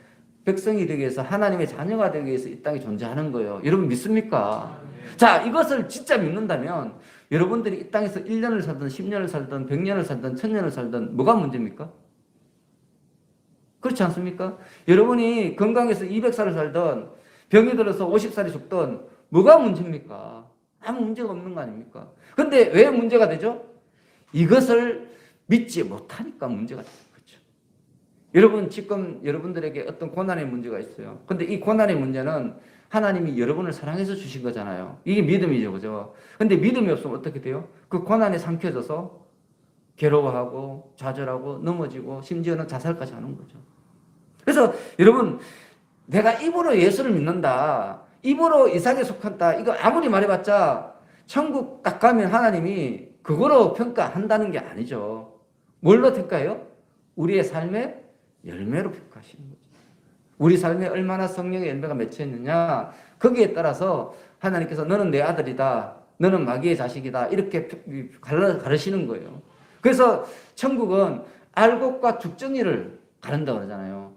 백성이 되기 위해서, 하나님의 자녀가 되기 위해서 이 땅에 존재하는 거예요. 여러분 믿습니까? 자, 이것을 진짜 믿는다면 여러분들이 이 땅에서 1년을 살든 10년을 살든 100년을 살든 1000년을 살든 뭐가 문제입니까? 그렇지 않습니까? 여러분이 건강해서 200살을 살든 병이 들어서 50살이 죽든 뭐가 문제입니까? 아무 문제가 없는 거 아닙니까? 근데 왜 문제가 되죠? 이것을 믿지 못하니까 문제가 되는 거죠. 여러분, 지금 여러분들에게 어떤 고난의 문제가 있어요. 근데 이 고난의 문제는 하나님이 여러분을 사랑해서 주신 거잖아요. 이게 믿음이죠. 그죠? 근데 믿음이 없으면 어떻게 돼요? 그 고난에 삼켜져서 괴로워하고 좌절하고 넘어지고 심지어는 자살까지 하는 거죠. 그래서 여러분, 내가 입으로 예수를 믿는다, 입으로 이삭에 속한다, 이거 아무리 말해봤자 천국 딱 가면 하나님이 그거로 평가한다는 게 아니죠. 뭘로 평가해요? 우리의 삶의 열매로 평가하시는 거죠. 우리 삶에 얼마나 성령의 열매가 맺혀 있느냐, 거기에 따라서 하나님께서 너는 내 아들이다, 너는 마귀의 자식이다, 이렇게 가르치는 거예요. 그래서 천국은 알곡과 죽정이를 가른다고 그러잖아요.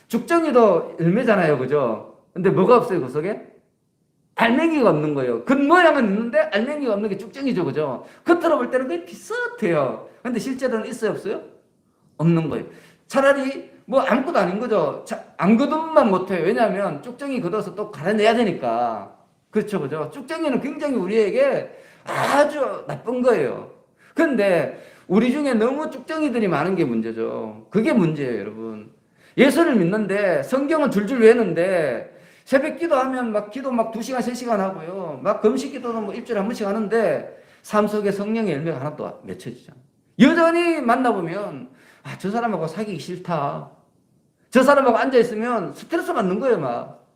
죽정이도 열매잖아요. 그죠? 근데 뭐가 없어요, 그 속에? 알맹이가 없는 거예요. 겉모양은 있는데 알맹이가 없는 게 죽정이죠. 그죠? 겉으로 볼 때는 그게 비슷해요. 근데 실제로는 있어요, 없어요? 없는 거예요. 차라리 뭐 아무것도 아닌 거죠. 안 걷으면 못해요. 왜냐하면 쭉정이 걷어서 또 갈아내야 되니까. 그렇죠, 그죠? 쭉정이는 굉장히 우리에게 아주 나쁜 거예요. 그런데 우리 중에 너무 쭉정이들이 많은 게 문제죠. 그게 문제예요, 여러분. 예수를 믿는데 성경은 줄줄 외우는데 새벽 기도하면 막 기도 막 2시간, 3시간 하고요. 막 금식 기도는 뭐 일주일에 한 번씩 하는데 삶 속에 성령의 열매가 하나도 맺혀지잖아요. 여전히 만나보면 아, 저 사람하고 사귀기 싫다. 저 사람하고 앉아있으면 스트레스 받는 거예요, 막.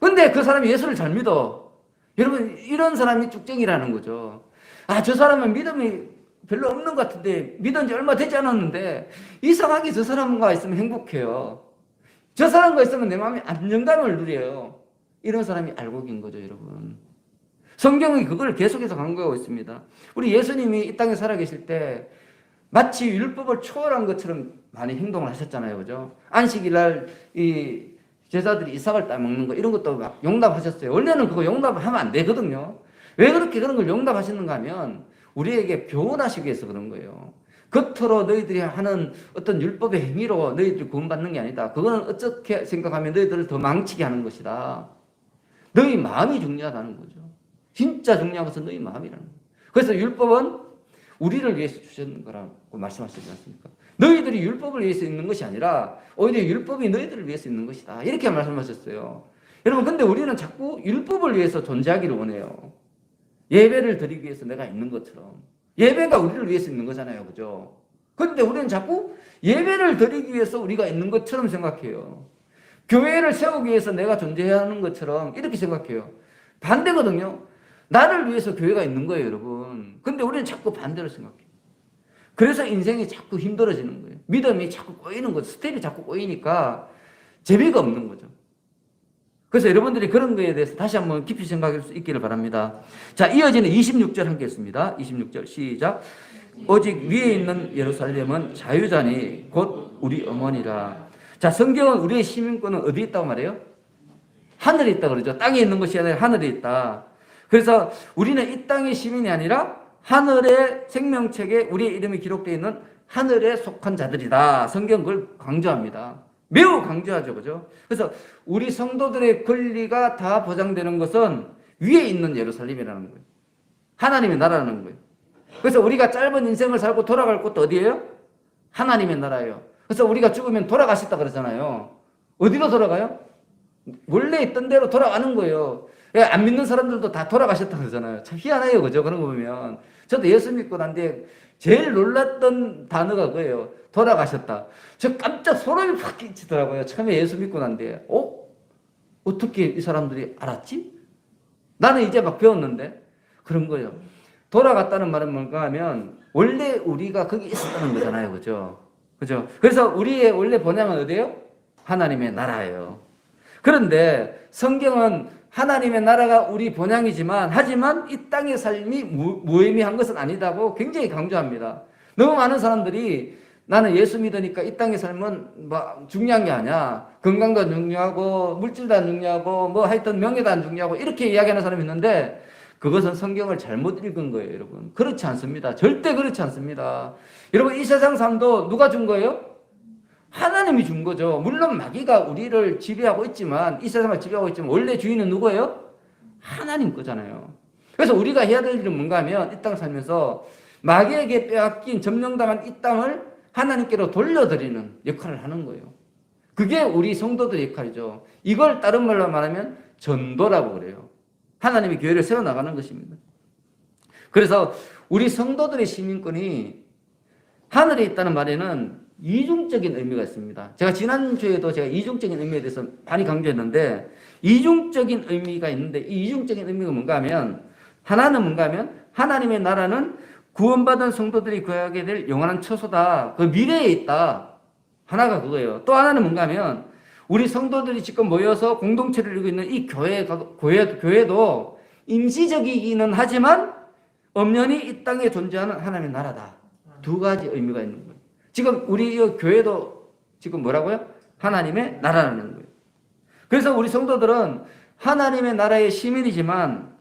근데 그 사람이 예수를 잘 믿어. 여러분, 이런 사람이 쭉정이라는 거죠. 아, 저 사람은 믿음이 별로 없는 것 같은데, 믿은 지 얼마 되지 않았는데, 이상하게 저 사람과 있으면 행복해요. 저 사람과 있으면 내 마음이 안정감을 누려요. 이런 사람이 알곡인 거죠, 여러분. 성경이 그걸 계속해서 강조하고 있습니다. 우리 예수님이 이 땅에 살아계실 때, 마치 율법을 초월한 것처럼 많이 행동을 하셨잖아요. 그죠? 안식일 날 이 제자들이 이삭을 따먹는 거 이런 것도 막 용납하셨어요. 원래는 그거 용납하면 안 되거든요. 왜 그렇게 그런 걸 용납하시는가 하면 우리에게 교훈하시기 위해서 그런 거예요. 겉으로 너희들이 하는 어떤 율법의 행위로 너희들이 구원받는 게 아니다. 그거는 어떻게 생각하면 너희들을 더 망치게 하는 것이다. 너희 마음이 중요하다는 거죠. 진짜 중요한 것은 너희 마음이라는 거예요. 그래서 율법은 우리를 위해서 주셨는 거라고 말씀하시지 않습니까? 너희들이 율법을 위해서 있는 것이 아니라 오히려 율법이 너희들을 위해서 있는 것이다. 이렇게 말씀하셨어요. 여러분, 근데 우리는 자꾸 율법을 위해서 존재하기를 원해요. 예배를 드리기 위해서 내가 있는 것처럼. 예배가 우리를 위해서 있는 거잖아요. 그죠? 근데 우리는 자꾸 예배를 드리기 위해서 우리가 있는 것처럼 생각해요. 교회를 세우기 위해서 내가 존재해야 하는 것처럼 이렇게 생각해요. 반대거든요. 나를 위해서 교회가 있는 거예요, 여러분. 근데 우리는 자꾸 반대로 생각해요. 그래서 인생이 자꾸 힘들어지는 거예요. 믿음이 자꾸 꼬이는 거죠. 스텝이 자꾸 꼬이니까 재미가 없는 거죠. 그래서 여러분들이 그런 거에 대해서 다시 한번 깊이 생각할 수 있기를 바랍니다. 자, 이어지는 26절 함께 했습니다. 26절 시작. 오직 위에 있는 예루살렘은 자유자니 곧 우리 어머니라. 자, 성경은 우리의 시민권은 어디에 있다고 말해요? 하늘에 있다고 그러죠. 땅에 있는 것이 아니라 하늘에 있다. 그래서 우리는 이 땅의 시민이 아니라 하늘의 생명책에 우리의 이름이 기록되어 있는 하늘에 속한 자들이다. 성경 그걸 강조합니다. 매우 강조하죠. 그죠? 그래서 우리 성도들의 권리가 다 보장되는 것은 위에 있는 예루살렘이라는 거예요. 하나님의 나라라는 거예요. 그래서 우리가 짧은 인생을 살고 돌아갈 곳도 어디예요? 하나님의 나라예요. 그래서 우리가 죽으면 돌아가셨다 그러잖아요. 어디로 돌아가요? 원래 있던 대로 돌아가는 거예요. 안 믿는 사람들도 다 돌아가셨다 그러잖아요. 참 희한해요. 그죠? 그런 거 보면. 저도 예수 믿고 난 뒤에 제일 놀랐던 단어가 그거예요. 돌아가셨다. 저 깜짝 소름이 팍 끼치더라고요. 처음에 예수 믿고 난 뒤에. 어떻게 이 사람들이 알았지? 나는 이제 막 배웠는데. 그런 거예요. 돌아갔다는 말은 뭔가 하면 원래 우리가 거기 있었다는 거잖아요. 그죠? 그죠? 그래서 우리의 원래 본향은 어디예요? 하나님의 나라예요. 그런데 성경은 하나님의 나라가 우리 본향이지만 하지만 이 땅의 삶이 무의미한 것은 아니다고 굉장히 강조합니다. 너무 많은 사람들이 나는 예수 믿으니까 이 땅의 삶은 뭐 중요한 게 아니야. 건강도 안 중요하고 물질도 안 중요하고 뭐 하여튼 명예도 안 중요하고 이렇게 이야기하는 사람이 있는데 그것은 성경을 잘못 읽은 거예요, 여러분. 그렇지 않습니다. 절대 그렇지 않습니다. 여러분 이 세상 삶도 누가 준 거예요? 하나님이 준 거죠. 물론 마귀가 우리를 지배하고 있지만 이 세상을 지배하고 있지만 원래 주인은 누구예요? 하나님 거잖아요. 그래서 우리가 해야 될 일은 뭔가 하면 이 땅 살면서 마귀에게 빼앗긴 점령당한 이 땅을 하나님께로 돌려드리는 역할을 하는 거예요. 그게 우리 성도들의 역할이죠. 이걸 다른 말로 말하면 전도라고 그래요. 하나님이 교회를 세워나가는 것입니다. 그래서 우리 성도들의 시민권이 하늘에 있다는 말에는 이중적인 의미가 있습니다. 제가 지난주에도 제가 이중적인 의미에 대해서 많이 강조했는데 이중적인 의미가 있는데 이 이중적인 의미가 뭔가 하면 하나는 뭔가 하면 하나님의 나라는 구원받은 성도들이 구하게 될 영원한 처소다. 그 미래에 있다. 하나가 그거예요. 또 하나는 뭔가 하면 우리 성도들이 지금 모여서 공동체를 이루고 있는 이 교회도 임시적이기는 하지만 엄연히 이 땅에 존재하는 하나님의 나라다. 두 가지 의미가 있는 거예요. 지금 우리 교회도 지금 뭐라고요? 하나님의 나라라는 거예요. 그래서 우리 성도들은 하나님의 나라의 시민이지만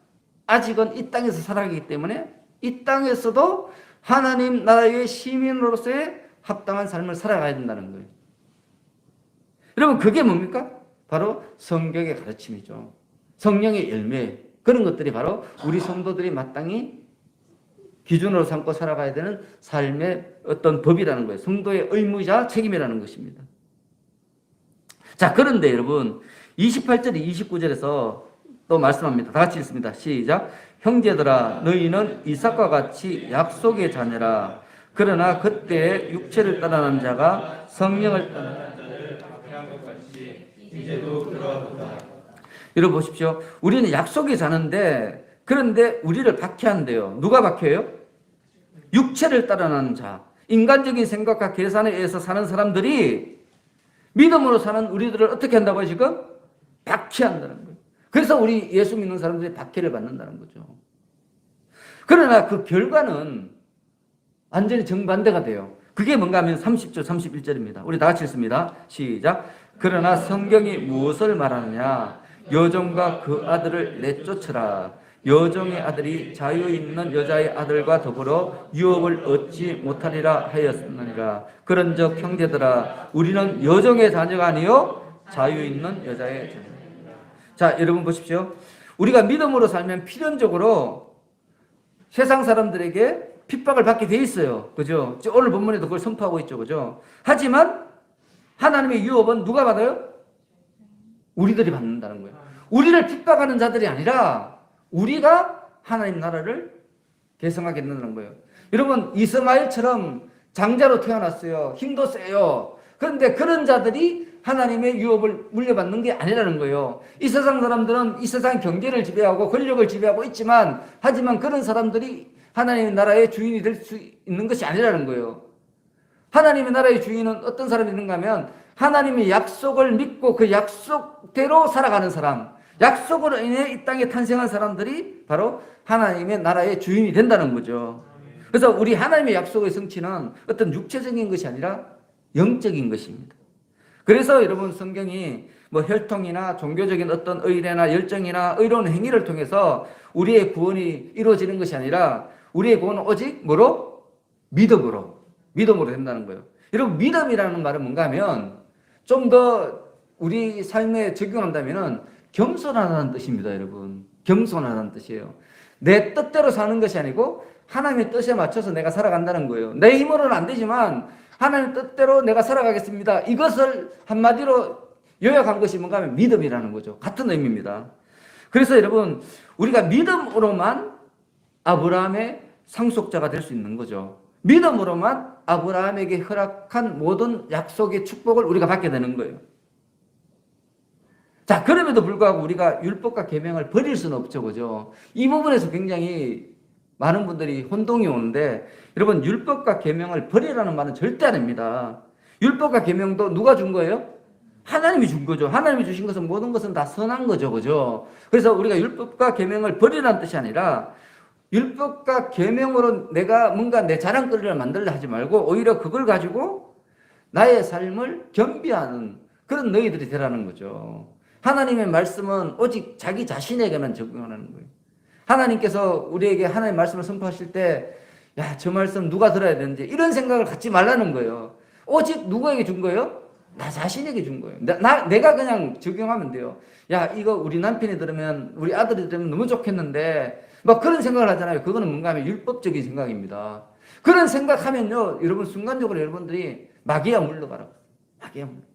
아직은 이 땅에서 살아가기 때문에 이 땅에서도 하나님 나라의 시민으로서의 합당한 삶을 살아가야 된다는 거예요. 여러분 그게 뭡니까? 바로 성경의 가르침이죠. 성령의 열매. 그런 것들이 바로 우리 성도들이 마땅히 기준으로 삼고 살아가야 되는 삶의 어떤 법이라는 거예요. 성도의 의무이자 책임이라는 것입니다. 자, 그런데 여러분 28절, 29절에서 또 말씀합니다. 다 같이 읽습니다. 시작. 형제들아 너희는 이삭과 같이 약속의 자녀라. 그러나 그때 육체를 따르는 자가 성령을 따르는 자를 박해한 것 같이 이제도 그러하도다. 여러분 보십시오. 우리는 약속의 자는데 그런데 우리를 박해한대요. 누가 박해요? 육체를 따르는 자. 인간적인 생각과 계산에 의해서 사는 사람들이 믿음으로 사는 우리들을 어떻게 한다고요 지금? 박해한다는 거예요. 그래서 우리 예수 믿는 사람들이 박해를 받는다는 거죠. 그러나 그 결과는 완전히 정반대가 돼요. 그게 뭔가 하면 30절, 31절입니다. 우리 다 같이 읽습니다. 시작. 그러나 성경이 무엇을 말하느냐? 여종과 그 아들을 내쫓으라. 여종의 아들이 자유 있는 여자의 아들과 더불어 유업을 얻지 못하리라 하였느니라. 그런즉 형제들아 우리는 여종의 자녀가 아니요 자유 있는 여자의 자녀. 자, 여러분 보십시오. 우리가 믿음으로 살면 필연적으로 세상 사람들에게 핍박을 받게 돼 있어요. 그죠? 오늘 본문에도 그걸 선포하고 있죠. 그죠? 하지만 하나님의 유업은 누가 받아요? 우리들이 받는다는 거예요. 우리를 핍박하는 자들이 아니라 우리가 하나님 나라를 계승하게 된다는 거예요. 여러분 이스마엘처럼 장자로 태어났어요. 힘도 세요. 그런데 그런 자들이 하나님의 유업을 물려받는 게 아니라는 거예요. 이 세상 사람들은 이 세상 경제를 지배하고 권력을 지배하고 있지만 하지만 그런 사람들이 하나님의 나라의 주인이 될 수 있는 것이 아니라는 거예요. 하나님의 나라의 주인은 어떤 사람이 있는가 하면 하나님의 약속을 믿고 그 약속대로 살아가는 사람, 약속으로 인해 이 땅에 탄생한 사람들이 바로 하나님의 나라의 주인이 된다는 거죠. 그래서 우리 하나님의 약속의 성취는 어떤 육체적인 것이 아니라 영적인 것입니다. 그래서 여러분 성경이 뭐 혈통이나 종교적인 어떤 의례나 열정이나 의로운 행위를 통해서 우리의 구원이 이루어지는 것이 아니라 우리의 구원은 오직 뭐로? 믿음으로 된다는 거예요. 여러분 믿음이라는 말은 뭔가 하면 좀 더 우리 삶에 적용한다면은 겸손하다는 뜻입니다, 여러분. 겸손하다는 뜻이에요. 내 뜻대로 사는 것이 아니고 하나님의 뜻에 맞춰서 내가 살아간다는 거예요. 내 힘으로는 안 되지만 하나님 뜻대로 내가 살아가겠습니다. 이것을 한마디로 요약한 것이 뭔가 하면 믿음이라는 거죠. 같은 의미입니다. 그래서 여러분, 우리가 믿음으로만 아브라함의 상속자가 될 수 있는 거죠. 믿음으로만 아브라함에게 허락한 모든 약속의 축복을 우리가 받게 되는 거예요. 자, 그럼에도 불구하고 우리가 율법과 계명을 버릴 수는 없죠. 그죠? 이 부분에서 굉장히 많은 분들이 혼동이 오는데, 여러분, 율법과 계명을 버리라는 말은 절대 아닙니다. 율법과 계명도 누가 준 거예요? 하나님이 준 거죠. 하나님이 주신 것은 모든 것은 다 선한 거죠. 그죠? 그래서 우리가 율법과 계명을 버리라는 뜻이 아니라, 율법과 계명으로 내가 뭔가 내 자랑거리를 만들려 하지 말고, 오히려 그걸 가지고 나의 삶을 겸비하는 그런 너희들이 되라는 거죠. 하나님의 말씀은 오직 자기 자신에게만 적용하는 거예요. 하나님께서 우리에게 하나님의 말씀을 선포하실 때, 야, 저 말씀 누가 들어야 되는지 이런 생각을 갖지 말라는 거예요. 오직 누구에게 준 거예요? 나 자신에게 준 거예요. 내가 그냥 적용하면 돼요. 야, 이거 우리 남편이 들으면, 우리 아들이 들으면 너무 좋겠는데, 막 그런 생각을 하잖아요. 그거는 뭔가 하면 율법적인 생각입니다. 그런 생각하면요, 여러분, 순간적으로 여러분들이 마귀야 물러가라. 마귀야 물러가라.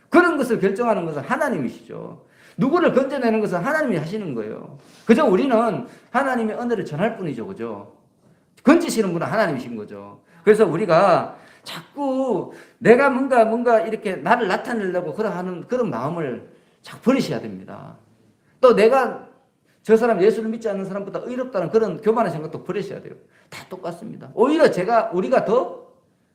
그런 것을 결정하는 것은 하나님이시죠. 누구를 건져내는 것은 하나님이 하시는 거예요. 그저 우리는 하나님의 은혜를 전할 뿐이죠. 그죠? 건지시는 분은 하나님이신 거죠. 그래서 우리가 자꾸 내가 뭔가 이렇게 나를 나타내려고 그런 마음을 자꾸 버리셔야 됩니다. 또 내가 저 사람 예수를 믿지 않는 사람보다 의롭다는 그런 교만한 생각도 버리셔야 돼요. 다 똑같습니다. 오히려 우리가 더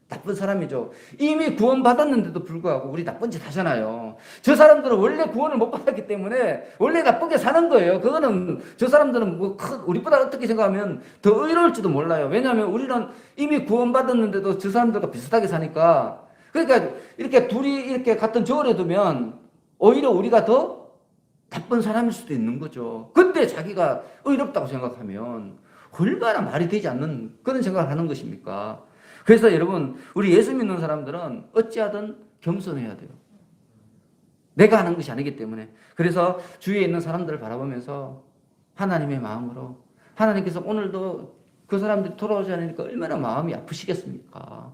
나쁜 사람이죠. 이미 구원받았는데도 불구하고 우리 나쁜 짓 하잖아요. 저 사람들은 원래 구원을 못 받았기 때문에 원래 나쁘게 사는 거예요. 그거는 저 사람들은 우리보다 어떻게 생각하면 더 의로울지도 몰라요. 왜냐하면 우리는 이미 구원받았는데도 저 사람들과 비슷하게 사니까. 그러니까 이렇게 둘이 이렇게 같은 저울에 두면 오히려 우리가 더 나쁜 사람일 수도 있는 거죠. 근데 자기가 의롭다고 생각하면 얼마나 말이 되지 않는 그런 생각을 하는 것입니까? 그래서 여러분, 우리 예수 믿는 사람들은 어찌하든 겸손해야 돼요. 내가 하는 것이 아니기 때문에. 그래서 주위에 있는 사람들을 바라보면서 하나님의 마음으로, 하나님께서 오늘도 그 사람들이 돌아오지 않으니까 얼마나 마음이 아프시겠습니까?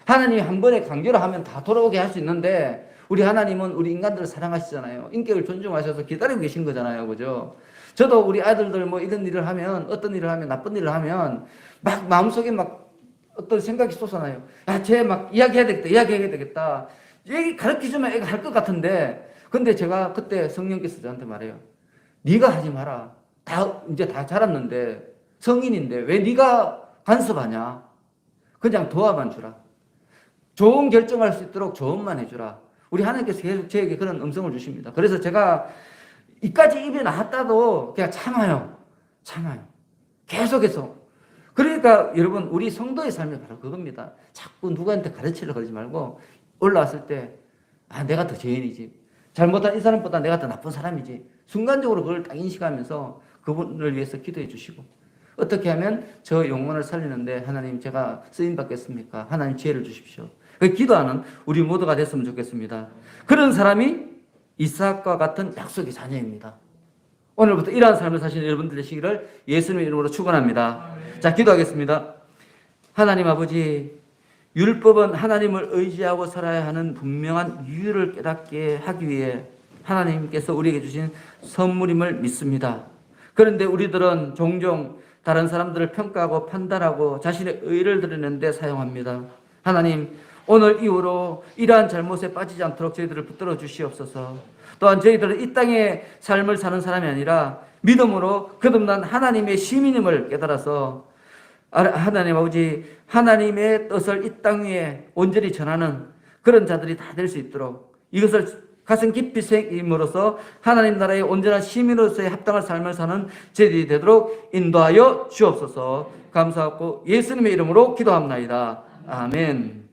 하나님이 한 번에 강제로 하면 다 돌아오게 할 수 있는데, 우리 하나님은 우리 인간들을 사랑하시잖아요. 인격을 존중하셔서 기다리고 계신 거잖아요. 그죠? 저도 우리 아들들 뭐 이런 일을 하면, 어떤 일을 하면, 나쁜 일을 하면 막 마음속에 막 어떤 생각이 솟아나요. 야, 쟤 막 이야기해야 되겠다. 얘기 가르쳐주면 애가 할 것 같은데, 근데 제가 그때 성령께서 저한테 말해요. 네가 하지 마라. 이제 다 자랐는데, 성인인데 왜 네가 간섭하냐? 그냥 도와만 주라. 좋은 결정할 수 있도록 조언만 해주라. 우리 하나님께서 계속 저에게 그런 음성을 주십니다. 그래서 제가 이까지 입에 나왔다도 그냥 참아요. 계속해서. 그러니까 여러분, 우리 성도의 삶이 바로 그겁니다. 자꾸 누구한테 가르치려고 하지 말고 올라왔을 때, 아, 내가 더 죄인이지. 잘못한 이 사람보다 내가 더 나쁜 사람이지. 순간적으로 그걸 딱 인식하면서 그분을 위해서 기도해 주시고, 어떻게 하면 저 영혼을 살리는데 하나님 제가 쓰임 받겠습니까? 하나님 지혜를 주십시오. 기도하는 우리 모두가 됐으면 좋겠습니다. 그런 사람이 이삭과 같은 약속의 자녀입니다. 오늘부터 이러한 삶을 사시는 여러분들 되시기를 예수님의 이름으로 축원합니다. 자, 기도하겠습니다. 하나님 아버지, 율법은 하나님을 의지하고 살아야 하는 분명한 이유를 깨닫게 하기 위해 하나님께서 우리에게 주신 선물임을 믿습니다. 그런데 우리들은 종종 다른 사람들을 평가하고 판단하고 자신의 의의를 드리는 데 사용합니다. 하나님, 오늘 이후로 이러한 잘못에 빠지지 않도록 저희들을 붙들어 주시옵소서. 또한 저희들은 이 땅의 삶을 사는 사람이 아니라 믿음으로 거듭난 하나님의 시민임을 깨달아서 하나님 아버지, 하나님의 뜻을 이 땅 위에 온전히 전하는 그런 자들이 다 될 수 있도록, 이것을 가슴 깊이 새김으로써 하나님 나라의 온전한 시민으로서의 합당한 삶을 사는 저희들이 되도록 인도하여 주옵소서. 감사하고 예수님의 이름으로 기도합나이다. 아멘.